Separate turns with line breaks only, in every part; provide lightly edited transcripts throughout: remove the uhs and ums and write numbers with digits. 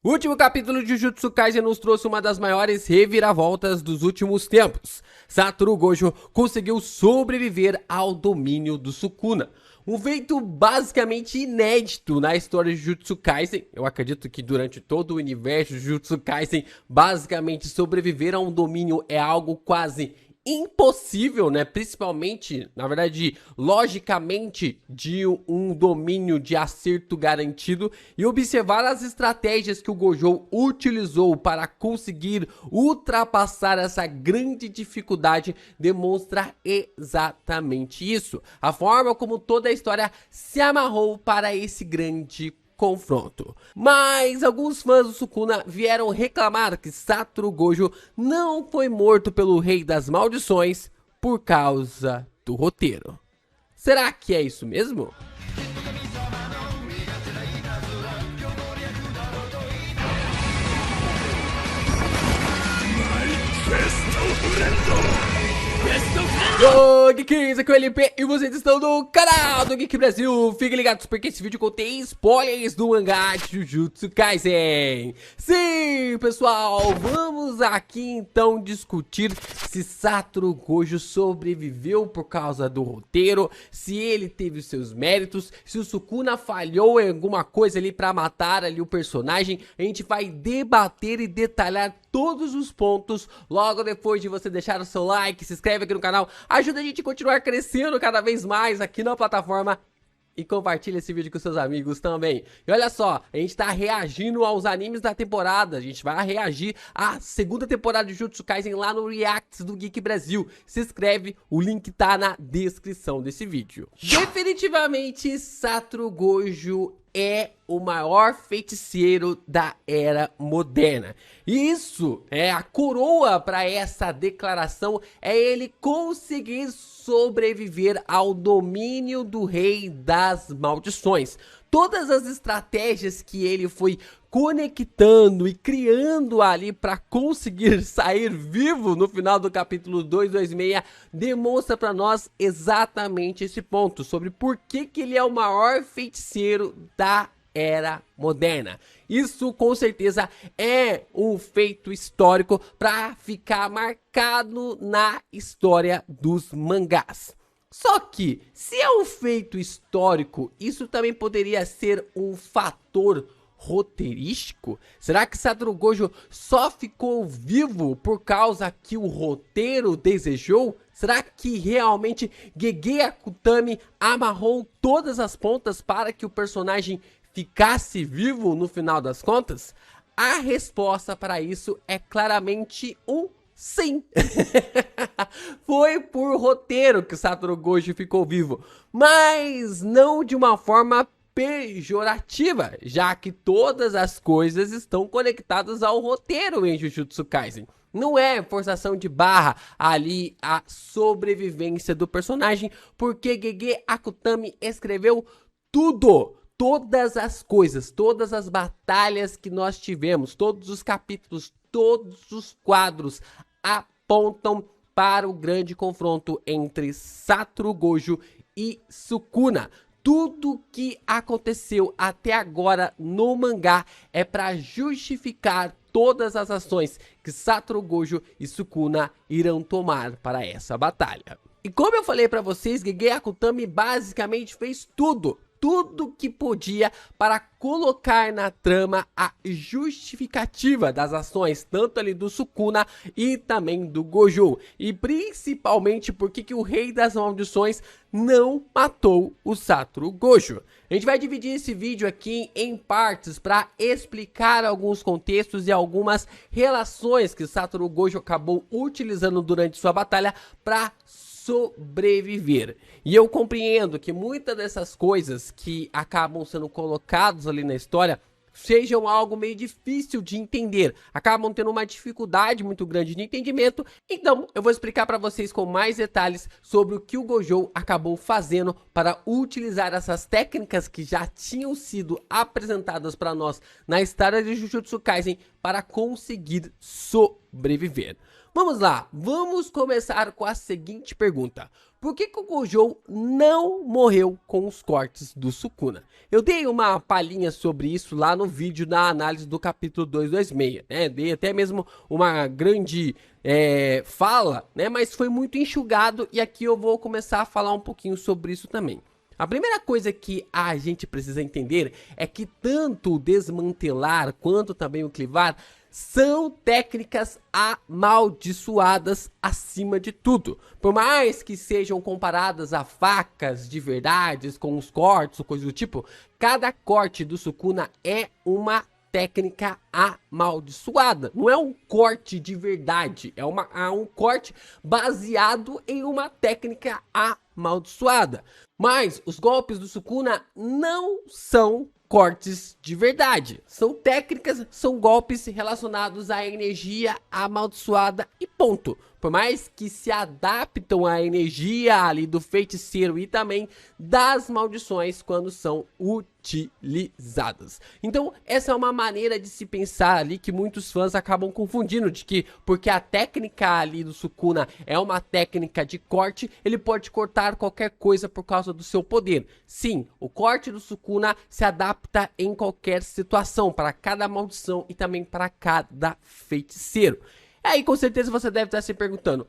O último capítulo de Jujutsu Kaisen nos trouxe uma das maiores reviravoltas dos últimos tempos. Satoru Gojo conseguiu sobreviver ao domínio do Sukuna. Um feito basicamente inédito na história de Jujutsu Kaisen. Eu acredito que durante todo o universo de Jujutsu Kaisen, basicamente sobreviver a um domínio é algo quase impossível, né? Principalmente, na verdade, logicamente, de um domínio de acerto garantido, e observar as estratégias que o Gojo utilizou para conseguir ultrapassar essa grande dificuldade demonstra exatamente isso. A forma como toda a história se amarrou para esse grande confronto. Mas alguns fãs do Sukuna vieram reclamar que Satoru Gojo não foi morto pelo Rei das Maldições por causa do roteiro. Será que é isso mesmo? Ô Geeks, aqui é o LP e vocês estão no canal do Geek Brasil. Fiquem ligados porque esse vídeo contém spoilers do mangá de Jujutsu Kaisen. Sim, pessoal, vamos aqui então discutir se Satoru Gojo sobreviveu por causa do roteiro, se ele teve os seus méritos, se o Sukuna falhou em alguma coisa ali pra matar ali o personagem. A gente vai debater e detalhar todos os pontos logo depois de você deixar o seu like, se inscreve aqui no canal, ajuda a gente a continuar crescendo cada vez mais aqui na plataforma e compartilha esse vídeo com seus amigos também. E olha só, a gente tá reagindo aos animes da temporada, a gente vai reagir à segunda temporada de Jujutsu Kaisen lá no Reacts do Geek Brasil. Se inscreve, o link tá na descrição desse vídeo. Definitivamente, Satoru Gojo é o maior feiticeiro da era moderna. E isso é a coroa para essa declaração, é ele conseguir sobreviver ao domínio do Rei das Maldições. Todas as estratégias que ele foi conectando e criando ali para conseguir sair vivo no final do capítulo 226 demonstra para nós exatamente esse ponto sobre por que ele é o maior feiticeiro da era moderna. Isso com certeza é um feito histórico para ficar marcado na história dos mangás. Só que, se é um feito histórico, isso também poderia ser um fator roteirístico? Será que Satoru Gojo só ficou vivo por causa que o roteiro desejou? Será que realmente Gege Akutami amarrou todas as pontas para que o personagem ficasse vivo no final das contas? A resposta para isso é claramente um sim. Foi por roteiro que Satoru Gojo ficou vivo, mas não de uma forma pejorativa, já que todas as coisas estão conectadas ao roteiro em Jujutsu Kaisen. Não é forçação de barra ali a sobrevivência do personagem, porque Gege Akutami escreveu tudo. Todas as coisas, todas as batalhas que nós tivemos, todos os capítulos, todos os quadros apontam para o grande confronto entre Satoru Gojo e Sukuna. Tudo que aconteceu até agora no mangá é para justificar todas as ações que Satoru Gojo e Sukuna irão tomar para essa batalha. E como eu falei para vocês, Gege Akutami basicamente fez tudo que podia para colocar na trama a justificativa das ações, tanto ali do Sukuna e também do Gojo. E principalmente porque que o Rei das Maldições não matou o Satoru Gojo. A gente vai dividir esse vídeo aqui em partes para explicar alguns contextos e algumas relações que Satoru Gojo acabou utilizando durante sua batalha para sobreviver. E eu compreendo que muitas dessas coisas que acabam sendo colocadas ali na história sejam algo meio difícil de entender, acabam tendo uma dificuldade muito grande de entendimento. Então eu vou explicar para vocês com mais detalhes sobre o que o Gojo acabou fazendo para utilizar essas técnicas que já tinham sido apresentadas para nós na história de Jujutsu Kaisen para conseguir sobreviver. Vamos lá, vamos começar com a seguinte pergunta. Por que o Gojo não morreu com os cortes do Sukuna? Eu dei uma palhinha sobre isso lá no vídeo da análise do capítulo 226, né? Dei até mesmo uma grande fala, né? Mas foi muito enxugado e aqui eu vou começar a falar um pouquinho sobre isso também. A primeira coisa que a gente precisa entender é que tanto o desmantelar quanto também o clivar são técnicas amaldiçoadas acima de tudo. Por mais que sejam comparadas a facas de verdade, com os cortes ou coisa do tipo, cada corte do Sukuna é uma técnica amaldiçoada. Não é um corte de verdade, é um corte baseado em uma técnica amaldiçoada. Mas os golpes do Sukuna não são cortes de verdade. São técnicas, são golpes relacionados à energia amaldiçoada e ponto. Por mais que se adaptam à energia ali do feiticeiro e também das maldições quando são utilizadas. Então essa é uma maneira de se pensar ali que muitos fãs acabam confundindo, de que porque a técnica ali do Sukuna é uma técnica de corte, ele pode cortar qualquer coisa por causa do seu poder. Sim, o corte do Sukuna se adapta em qualquer situação, para cada maldição e também para cada feiticeiro. Aí com certeza você deve estar se perguntando,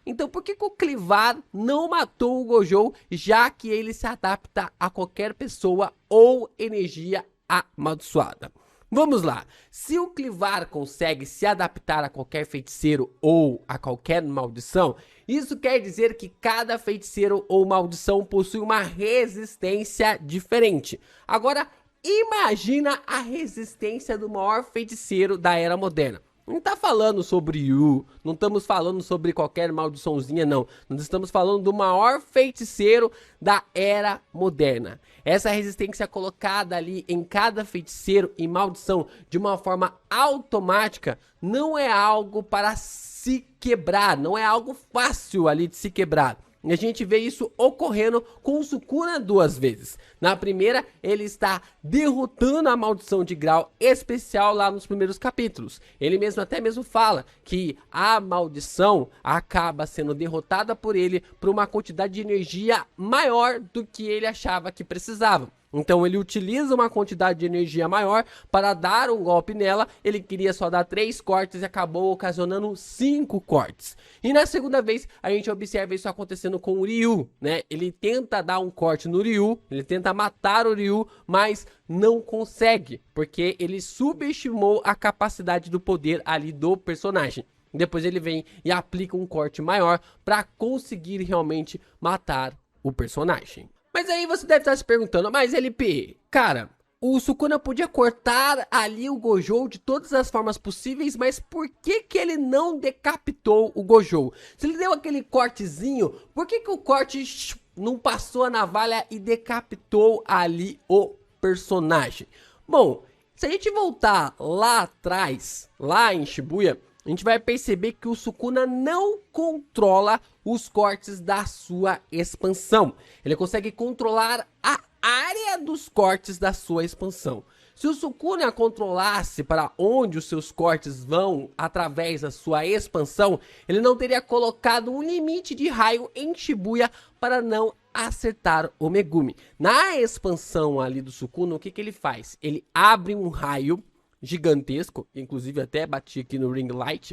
então por que o Clivar não matou o Gojo, já que ele se adapta a qualquer pessoa ou energia amaldiçoada? Vamos lá, se o Clivar consegue se adaptar a qualquer feiticeiro ou a qualquer maldição, isso quer dizer que cada feiticeiro ou maldição possui uma resistência diferente. Agora, imagina a resistência do maior feiticeiro da Era Moderna. Não tá falando sobre Yu, não estamos falando sobre qualquer maldiçãozinha, não. Nós estamos falando do maior feiticeiro da Era Moderna. Essa resistência colocada ali em cada feiticeiro e maldição de uma forma automática não é algo para se quebrar, não é algo fácil ali de se quebrar. E a gente vê isso ocorrendo com o Sukuna duas vezes. Na primeira, ele está derrotando a maldição de grau especial lá nos primeiros capítulos. Ele mesmo até mesmo fala que a maldição acaba sendo derrotada por ele por uma quantidade de energia maior do que ele achava que precisava. Então ele utiliza uma quantidade de energia maior para dar um golpe nela. Ele queria só dar 3 cortes e acabou ocasionando 5 cortes. E na segunda vez a gente observa isso acontecendo com o Ryu, né? Ele tenta dar um corte no Ryu, ele tenta matar o Ryu, mas não consegue, porque ele subestimou a capacidade do poder ali do personagem. Depois ele vem e aplica um corte maior para conseguir realmente matar o personagem. Mas aí você deve estar se perguntando, mas LP, cara, o Sukuna podia cortar ali o Gojo de todas as formas possíveis, mas por que ele não decapitou o Gojo? Se ele deu aquele cortezinho, por que o corte não passou a navalha e decapitou ali o personagem? Bom, se a gente voltar lá atrás, lá em Shibuya, a gente vai perceber que o Sukuna não controla os cortes da sua expansão. Ele consegue controlar a área dos cortes da sua expansão. Se o Sukuna controlasse para onde os seus cortes vão através da sua expansão, ele não teria colocado um limite de raio em Shibuya para não acertar o Megumi. Na expansão ali do Sukuna, o que ele faz? Ele abre um raio gigantesco, inclusive até bati aqui no ring light.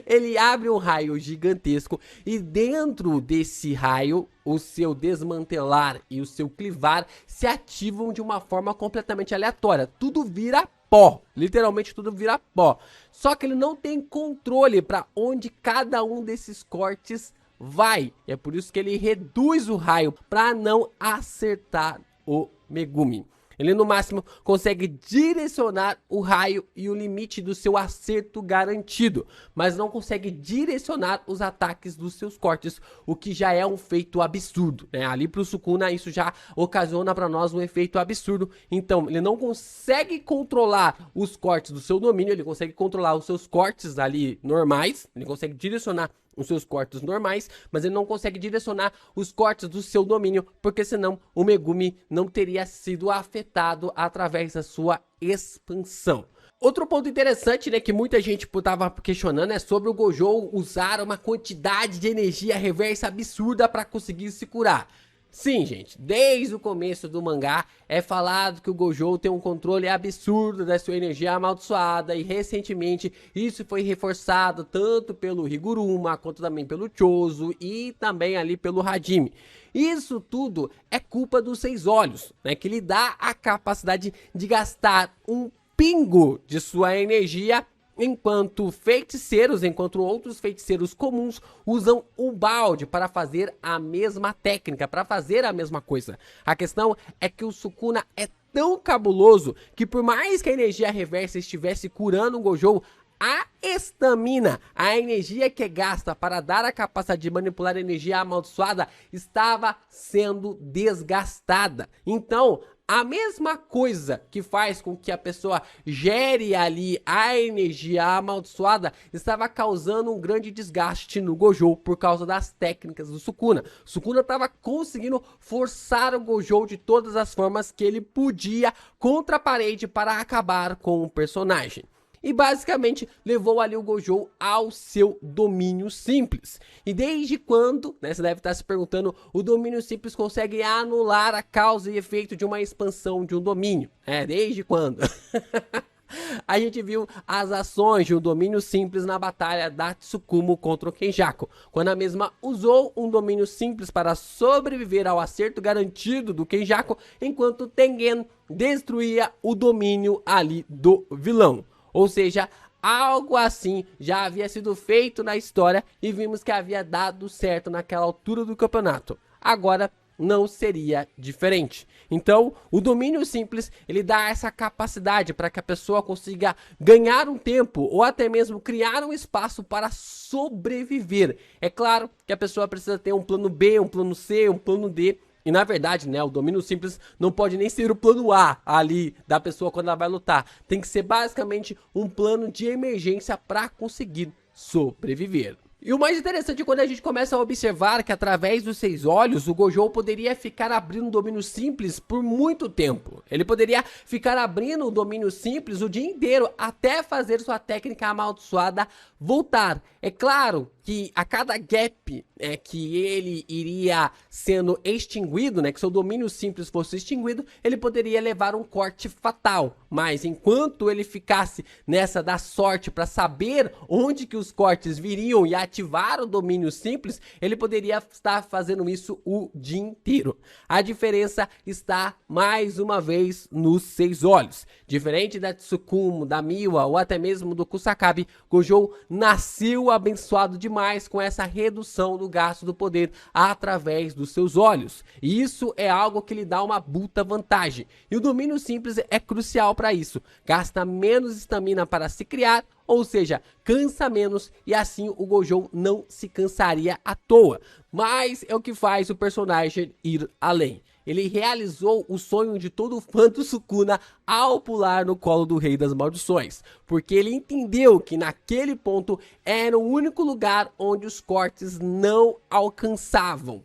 Ele abre um raio gigantesco e dentro desse raio o seu desmantelar e o seu clivar se ativam de uma forma completamente aleatória. Tudo vira pó, literalmente tudo vira pó. Só que ele não tem controle para onde cada um desses cortes vai. É por isso que ele reduz o raio para não acertar o Megumi. Ele no máximo consegue direcionar o raio e o limite do seu acerto garantido, mas não consegue direcionar os ataques dos seus cortes, o que já é um feito absurdo, né? Ali pro Sukuna isso já ocasiona para nós um efeito absurdo. Então ele não consegue controlar os cortes do seu domínio, ele consegue controlar os seus cortes ali normais, ele consegue direcionar os seus cortes normais, mas ele não consegue direcionar os cortes do seu domínio, porque senão o Megumi não teria sido afetado através da sua expansão. Outro ponto interessante, né, que muita gente tava questionando é sobre o Gojo usar uma quantidade de energia reversa absurda para conseguir se curar. Sim, gente, desde o começo do mangá é falado que o Gojo tem um controle absurdo da sua energia amaldiçoada e recentemente isso foi reforçado tanto pelo Higuruma quanto também pelo Chozo e também ali pelo Hajime. Isso tudo é culpa dos 6 olhos, né, que lhe dá a capacidade de gastar um pingo de sua energia, enquanto outros feiticeiros comuns usam o balde para fazer a mesma técnica, para fazer a mesma coisa. A questão é que o Sukuna é tão cabuloso que por mais que a energia reversa estivesse curando o Gojo, a estamina, a energia que é gasta para dar a capacidade de manipular a energia amaldiçoada, estava sendo desgastada. Então, a mesma coisa que faz com que a pessoa gere ali a energia amaldiçoada estava causando um grande desgaste no Gojo por causa das técnicas do Sukuna. O Sukuna estava conseguindo forçar o Gojo de todas as formas que ele podia contra a parede para acabar com o personagem. E basicamente levou ali o Gojo ao seu domínio simples. E desde quando, né, você deve estar se perguntando, o domínio simples consegue anular a causa e efeito de uma expansão de um domínio? Desde quando? A gente viu as ações de um domínio simples na batalha da Tsukumo contra o Kenjaku, quando a mesma usou um domínio simples para sobreviver ao acerto garantido do Kenjaku, enquanto Tengen destruía o domínio ali do vilão. Ou seja, algo assim já havia sido feito na história e vimos que havia dado certo naquela altura do campeonato. Agora não seria diferente. Então, o domínio simples, ele dá essa capacidade para que a pessoa consiga ganhar um tempo ou até mesmo criar um espaço para sobreviver. É claro que a pessoa precisa ter um plano B, um plano C, um plano D. E na verdade, né, o domínio simples não pode nem ser o plano A ali da pessoa quando ela vai lutar. Tem que ser basicamente um plano de emergência para conseguir sobreviver. E o mais interessante é quando a gente começa a observar que através dos 6 olhos, o Gojo poderia ficar abrindo o domínio simples por muito tempo. Ele poderia ficar abrindo o domínio simples o dia inteiro até fazer sua técnica amaldiçoada voltar. É claro que a cada gap que ele iria sendo extinguido, né, que seu domínio simples fosse extinguido, ele poderia levar um corte fatal. Mas enquanto ele ficasse nessa da sorte para saber onde que os cortes viriam e ativar o domínio simples, ele poderia estar fazendo isso o dia inteiro. A diferença está mais uma vez nos 6 olhos. Diferente da Tsukumo, da Miwa ou até mesmo do Kusakabe, Gojo nasceu abençoado demais com essa redução do gasto do poder através dos seus olhos. E isso é algo que lhe dá uma puta vantagem. E o domínio simples é crucial para isso. Gasta menos estamina para se criar, ou seja, cansa menos e assim o Gojo não se cansaria à toa. Mas é o que faz o personagem ir além. Ele realizou o sonho de todo fã do Sukuna ao pular no colo do Rei das Maldições, porque ele entendeu que naquele ponto era o único lugar onde os cortes não alcançavam.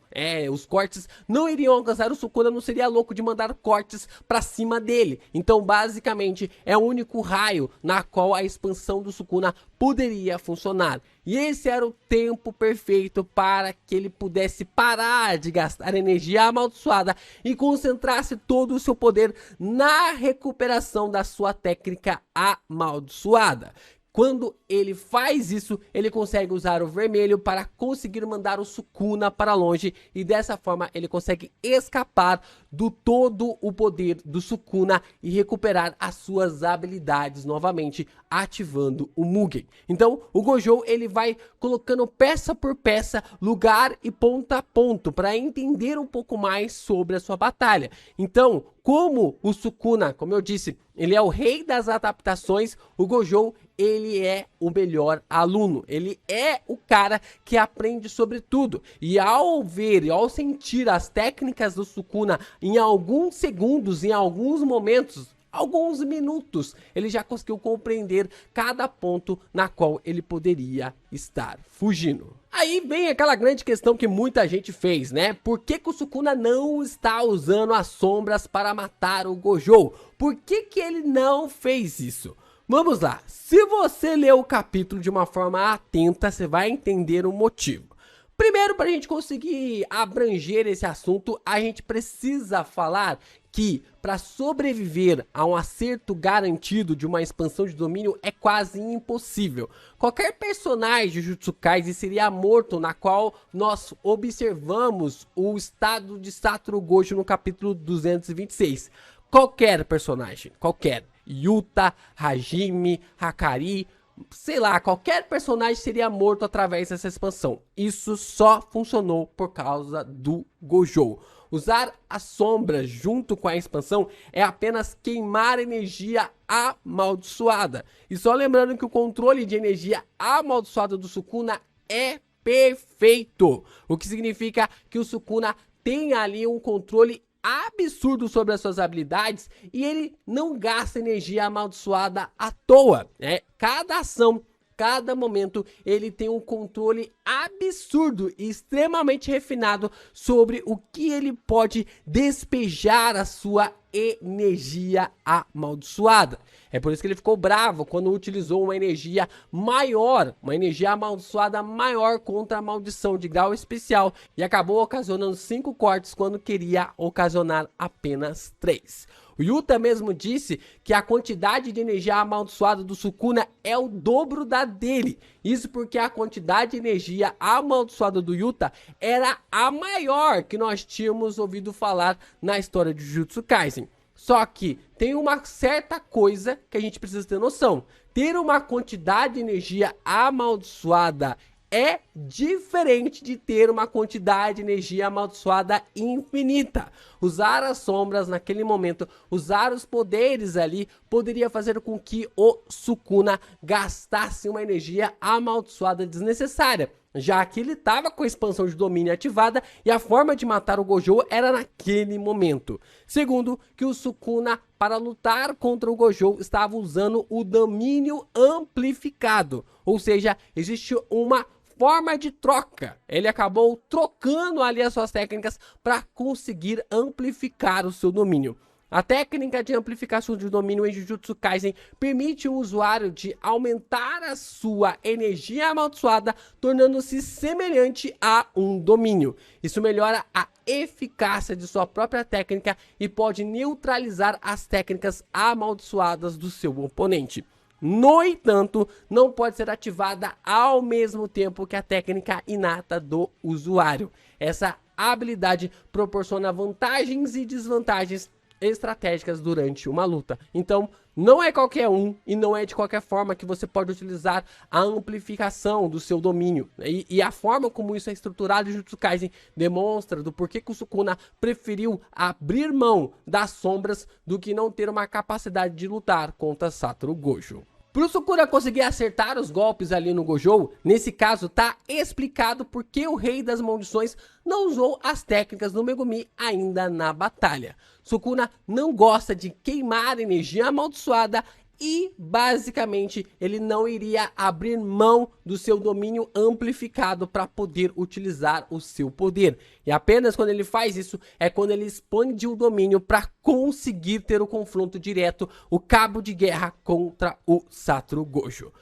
Os cortes não iriam alcançar, o Sukuna não seria louco de mandar cortes pra cima dele. Então basicamente é o único raio na qual a expansão do Sukuna poderia funcionar. E esse era o tempo perfeito para que ele pudesse parar de gastar energia amaldiçoada e concentrasse todo o seu poder na recuperação da sua técnica amaldiçoada. Quando ele faz isso, ele consegue usar o vermelho para conseguir mandar o Sukuna para longe e dessa forma ele consegue escapar do todo o poder do Sukuna e recuperar as suas habilidades novamente, ativando o Mugen. Então o Gojo ele vai colocando peça por peça, lugar e ponto a ponto para entender um pouco mais sobre a sua batalha. Então, como o Sukuna, como eu disse, ele é o rei das adaptações, o Gojo ele é o melhor aluno, ele é o cara que aprende sobre tudo. E ao ver e ao sentir as técnicas do Sukuna em alguns segundos, em alguns momentos, alguns minutos, ele já conseguiu compreender cada ponto na qual ele poderia estar fugindo. Aí vem aquela grande questão que muita gente fez, né? Por que que o Sukuna não está usando as sombras para matar o Gojo? Por que que ele não fez isso? Vamos lá, se você ler o capítulo de uma forma atenta, você vai entender o motivo. Primeiro, para a gente conseguir abranger esse assunto, a gente precisa falar que para sobreviver a um acerto garantido de uma expansão de domínio é quase impossível. Qualquer personagem de Jujutsu Kaisen seria morto, na qual nós observamos o estado de Satoru Gojo no capítulo 226. Qualquer personagem, qualquer. Yuta, Hajime, Hakari, sei lá, qualquer personagem seria morto através dessa expansão. Isso só funcionou por causa do Gojo. Usar as sombras junto com a expansão é apenas queimar energia amaldiçoada. E só lembrando que o controle de energia amaldiçoada do Sukuna é perfeito. O que significa que o Sukuna tem ali um controle absurdo sobre as suas habilidades e ele não gasta energia amaldiçoada à toa, né? Cada ação, cada momento, ele tem um controle absurdo e extremamente refinado sobre o que ele pode despejar a sua energia amaldiçoada. É por isso que ele ficou bravo quando utilizou uma energia maior, uma energia amaldiçoada maior contra a maldição de grau especial e acabou ocasionando 5 cortes quando queria ocasionar apenas 3. O Yuta mesmo disse que a quantidade de energia amaldiçoada do Sukuna é o dobro da dele. Isso porque a quantidade de energia amaldiçoada do Yuta era a maior que nós tínhamos ouvido falar na história de Jujutsu Kaisen. Só que tem uma certa coisa que a gente precisa ter noção. Ter uma quantidade de energia amaldiçoada é diferente de ter uma quantidade de energia amaldiçoada infinita. Usar as sombras naquele momento, usar os poderes ali, poderia fazer com que o Sukuna gastasse uma energia amaldiçoada desnecessária, já que ele estava com a expansão de domínio ativada e a forma de matar o Gojo era naquele momento. Segundo, que o Sukuna, para lutar contra o Gojo, estava usando o domínio amplificado, ou seja, existe uma forma de troca. Ele acabou trocando ali as suas técnicas para conseguir amplificar o seu domínio. A técnica de amplificação de domínio em Jujutsu Kaisen permite o usuário de aumentar a sua energia amaldiçoada, tornando-se semelhante a um domínio. Isso melhora a eficácia de sua própria técnica e pode neutralizar as técnicas amaldiçoadas do seu oponente. No entanto, não pode ser ativada ao mesmo tempo que a técnica inata do usuário. Essa habilidade proporciona vantagens e desvantagens estratégicas durante uma luta. Então, não é qualquer um e não é de qualquer forma que você pode utilizar a amplificação do seu domínio. E a forma como isso é estruturado em Jujutsu Kaisen demonstra do porquê que o Sukuna preferiu abrir mão das sombras do que não ter uma capacidade de lutar contra Satoru Gojo. Para o Sukuna conseguir acertar os golpes ali no Gojo, nesse caso tá explicado porque o Rei das Maldições não usou as técnicas do Megumi ainda na batalha. Sukuna não gosta de queimar energia amaldiçoada e basicamente ele não iria abrir mão do seu domínio amplificado para poder utilizar o seu poder. E apenas quando ele faz isso é quando ele expande o domínio para conseguir ter o confronto direto, o cabo de guerra contra o Satoru Gojo.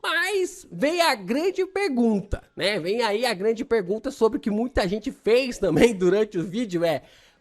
Mas vem a grande pergunta, né? Vem aí a grande pergunta sobre o que muita gente fez também durante o vídeo,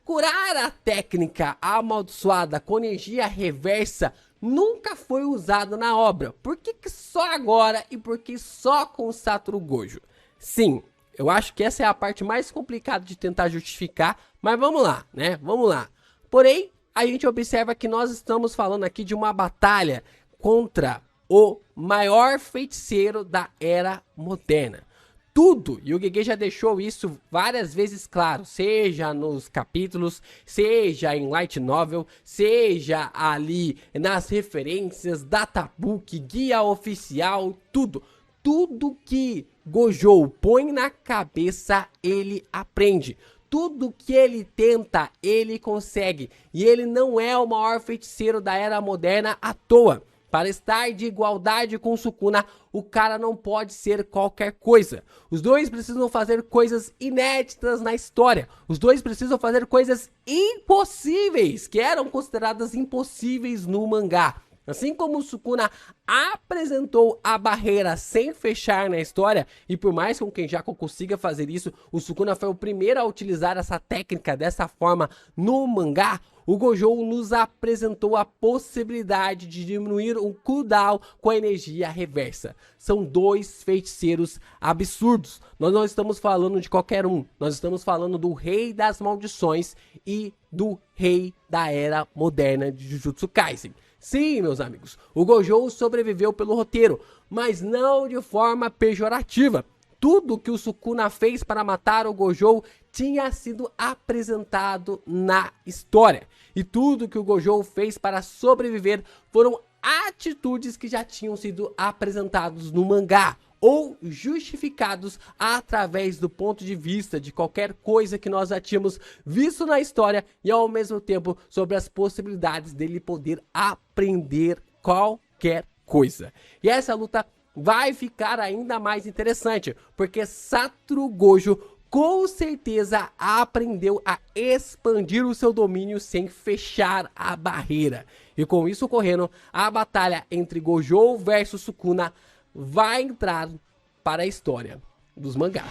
curar a técnica amaldiçoada com energia reversa nunca foi usado na obra. Por que só agora e por que só com o Satoru Gojo? Sim, eu acho que essa é a parte mais complicada de tentar justificar, mas vamos lá, né? Vamos lá. Porém, a gente observa que nós estamos falando aqui de uma batalha contra o maior feiticeiro da era moderna. Tudo, e o Gege já deixou isso várias vezes claro, seja nos capítulos, seja em Light Novel, seja ali nas referências, databook, guia oficial, tudo. Tudo que Gojo põe na cabeça, ele aprende. tudo que ele tenta, ele consegue. E ele não é o maior feiticeiro da era moderna à toa. Para estar de igualdade com o Sukuna, o cara não pode ser qualquer coisa. Os dois precisam fazer coisas inéditas na história. Os dois precisam fazer coisas impossíveis, que eram consideradas impossíveis no mangá. Assim como o Sukuna apresentou a barreira sem fechar na história, e por mais que o Kenjaku consiga fazer isso, o Sukuna foi o primeiro a utilizar essa técnica dessa forma no mangá. O Gojo nos apresentou a possibilidade de diminuir o cooldown com a energia reversa. São dois feiticeiros absurdos. Nós não estamos falando de qualquer um. Nós estamos falando do Rei das Maldições e do Rei da Era Moderna de Jujutsu Kaisen. Sim, meus amigos, o Gojo sobreviveu pelo roteiro, mas não de forma pejorativa. Tudo que o Sukuna fez para matar o Gojo tinha sido apresentado na história. E tudo que o Gojo fez para sobreviver foram atitudes que já tinham sido apresentados no mangá, ou justificados através do ponto de vista de qualquer coisa que nós já tínhamos visto na história, e ao mesmo tempo sobre as possibilidades dele poder aprender qualquer coisa. E essa luta vai ficar ainda mais interessante, porque Satoru Gojo com certeza aprendeu a expandir o seu domínio sem fechar a barreira. E com isso ocorrendo, a batalha entre Gojo versus Sukuna vai entrar para a história dos mangás.